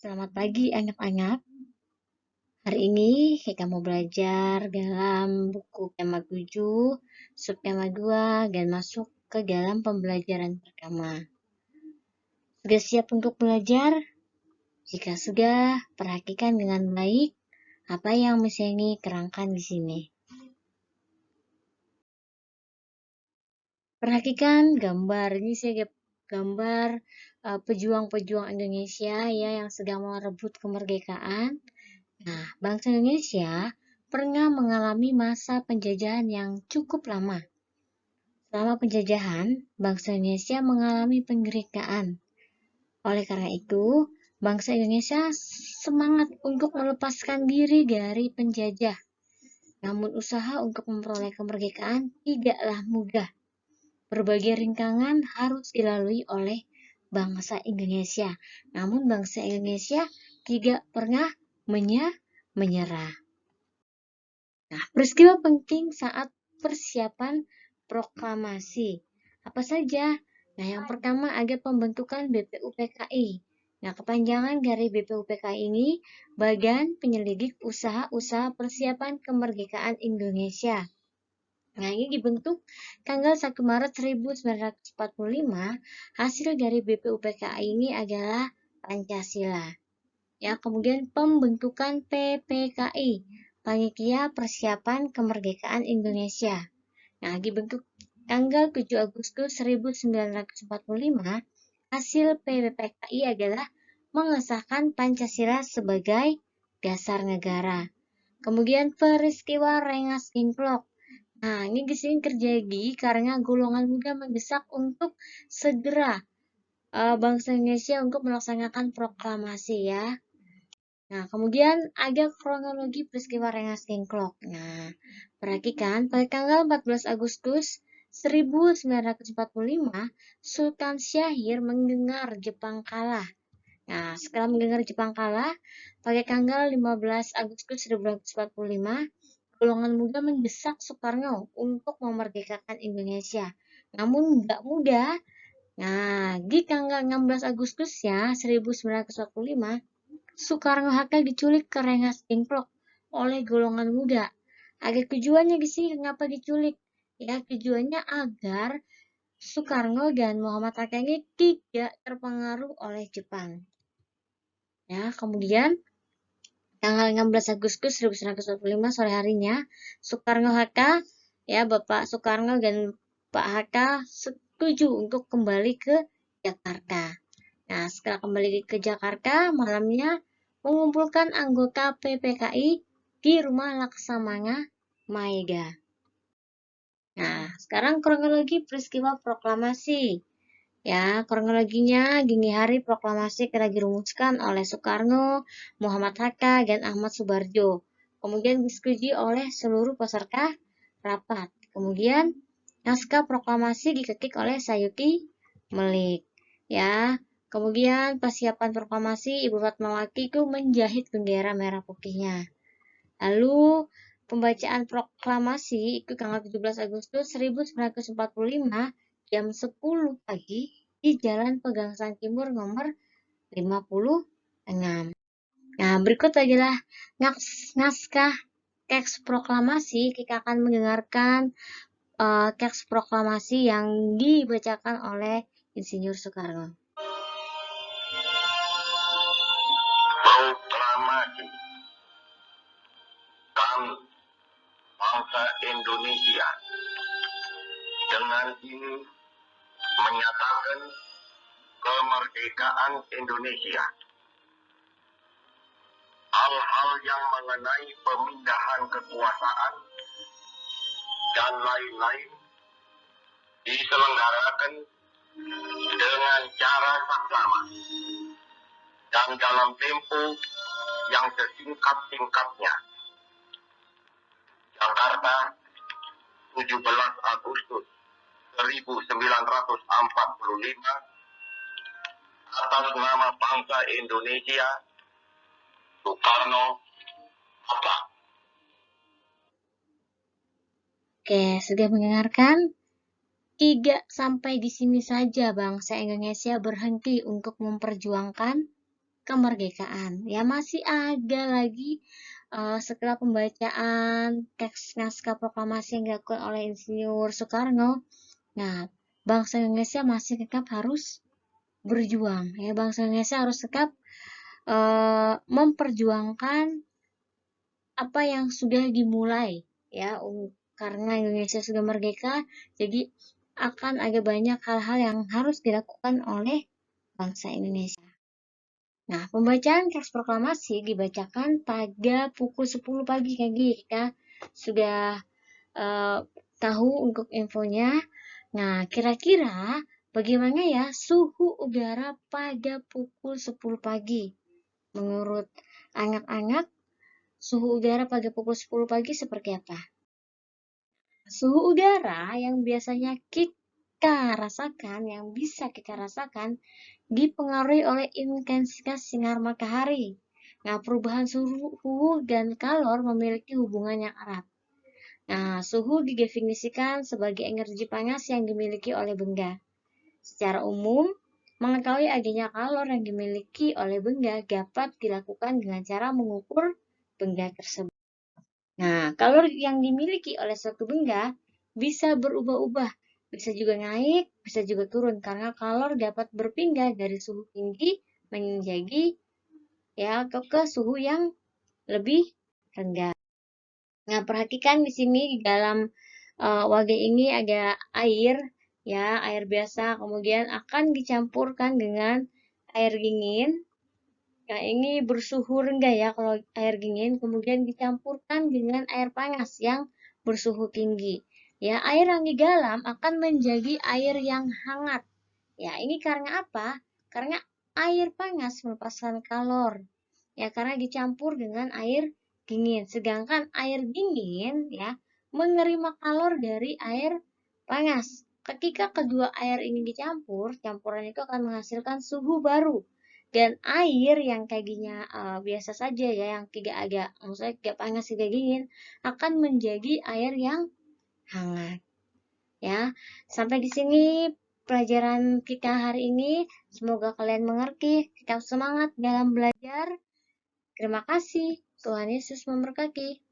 Selamat pagi anak-anak. Hari ini kita mau belajar dalam buku Kema 7, subkema 2, dan masuk ke dalam pembelajaran pertama. Sudah siap untuk belajar? Jika sudah, perhatikan dengan baik apa yang Miss Yeni kerangkan di sini. Perhatikan gambar ini, saya gambar pejuang-pejuang Indonesia ya yang sedang merebut kemerdekaan. Nah, bangsa Indonesia pernah mengalami masa penjajahan yang cukup lama. Selama penjajahan, bangsa Indonesia mengalami pengerdekaan. Oleh karena itu, bangsa Indonesia semangat untuk melepaskan diri dari penjajah. Namun usaha untuk memperoleh kemerdekaan tidaklah mudah. Berbagai rintangan harus dilalui oleh bangsa Indonesia. Namun bangsa Indonesia tidak pernah menyerah. Nah, peristiwa penting saat persiapan proklamasi. Apa saja? Nah, yang pertama ada pembentukan BPUPKI. Nah, kepanjangan dari BPUPKI ini Badan Penyelidik Usaha-Usaha Persiapan Kemerdekaan Indonesia. Nah, ini dibentuk tanggal 1 Maret 1945. Hasil dari BPUPKI ini adalah Pancasila. Ya, kemudian pembentukan PPKI, Panitia Persiapan Kemerdekaan Indonesia. Nah, dibentuk tanggal 7 Agustus 1945, hasil PPKI adalah mengesahkan Pancasila sebagai dasar negara. Kemudian peristiwa Rengas Dengklok. Nah, ini di sini terjadi karena golongan muda mendesak untuk segera bangsa Indonesia untuk melaksanakan proklamasi ya. Nah, kemudian ada kronologi peristiwa Rengas Dengklok. Nah, perhatikan pada tanggal 14 Agustus 1945, Sultan Syahrir mendengar Jepang kalah. Nah, setelah mendengar Jepang kalah, pada tanggal 15 Agustus 1945, golongan muda mendesak Soekarno untuk memerdekakan Indonesia. Namun nggak mudah. Nah, di tanggal 16 Agustus ya, 1945, Soekarno-Hatta diculik ke Rengas Dengklok oleh golongan muda. Ada tujuannya di sini, kenapa diculik? Ya, tujuannya agar Soekarno dan Muhammad Hatta ini tidak terpengaruh oleh Jepang. Ya, kemudian tanggal 16 Agustus 1945 sore harinya, Soekarno-Hatta, ya Bapak Soekarno dan Pak Hatta setuju untuk kembali ke Jakarta. Nah, setelah kembali ke Jakarta, malamnya mengumpulkan anggota PPKI di rumah Laksamana Maeda. Nah, sekarang kronologi peristiwa proklamasi. Ya, kronologinya dini hari proklamasi telah dirumuskan oleh Soekarno, Muhammad Hatta, dan Ahmad Subarjo. Kemudian disetujui oleh seluruh peserta rapat. Kemudian naskah proklamasi diketik oleh Sayuti Melik. Ya, kemudian persiapan proklamasi Ibu Fatmawati itu menjahit bendera merah putihnya. Lalu pembacaan proklamasi itu tanggal 17 Agustus 1945 jam 10 pagi di Jalan Pegangsaan Timur nomor 56. Nah, berikut adalah naskah teks proklamasi. Kita akan mendengarkan teks proklamasi yang dibacakan oleh Insinyur Soekarno. Proklamasi. Kami, bangsa Indonesia, dengan ini menyatakan kemerdekaan Indonesia. Hal-hal yang mengenai pemindahan kekuasaan dan lain-lain diselenggarakan dengan cara saksama dan dalam tempo yang sesingkat-singkatnya. Jakarta, 17 Agustus 1945, atas nama bangsa Indonesia, Soekarno-Hatta. Oke, sudah mendengarkan? Tidak sampai di sini saja bangsa Indonesia berhenti untuk memperjuangkan kemerdekaan. Ya masih ada lagi setelah pembacaan teks naskah proklamasi yang dilakukan oleh Insinyur Soekarno. Nah, bangsa Indonesia masih tetap harus berjuang. Ya, bangsa Indonesia harus tetap memperjuangkan apa yang sudah dimulai. Ya, karena Indonesia sudah merdeka, jadi akan ada banyak hal-hal yang harus dilakukan oleh bangsa Indonesia. Nah, pembacaan teks proklamasi dibacakan pada pukul 10 pagi kita sudah tahu untuk infonya. Nah, kira-kira bagaimana ya suhu udara pada pukul 10 pagi? Menurut anak-anak, suhu udara pada pukul 10 pagi seperti apa? Suhu udara yang biasanya kita rasakan, yang bisa kita rasakan, dipengaruhi oleh intensitas sinar matahari. Nah, perubahan suhu dan kalor memiliki hubungan yang erat. Nah, suhu didefinisikan sebagai energi panas yang dimiliki oleh benda. Secara umum, mengetahui adanya kalor yang dimiliki oleh benda dapat dilakukan dengan cara mengukur benda tersebut. Nah, kalor yang dimiliki oleh suatu benda bisa berubah-ubah, bisa juga naik, bisa juga turun karena kalor dapat berpindah dari suhu tinggi menjadi ke suhu yang lebih rendah. Nah, perhatikan di sini di dalam wadah ini ada air, ya, air biasa, kemudian akan dicampurkan dengan air dingin. Nah, ini bersuhu rendah ya kalau air dingin, kemudian dicampurkan dengan air panas yang bersuhu tinggi. Ya, air yang di dalam akan menjadi air yang hangat. Ya, ini karena apa? Karena air panas melepaskan kalor. Ya, karena dicampur dengan air dingin. Sedangkan air dingin ya menerima kalor dari air panas. Ketika kedua air ini dicampur, campuran itu akan menghasilkan suhu baru. Dan air yang tadinya biasa saja ya, yang tidak ada, maksudnya tidak panas, tidak dingin, akan menjadi air yang hangat. Ya, sampai di sini pelajaran kita hari ini. Semoga kalian mengerti, tetap semangat dalam belajar. Terima kasih. Tuhan Yesus memberkati.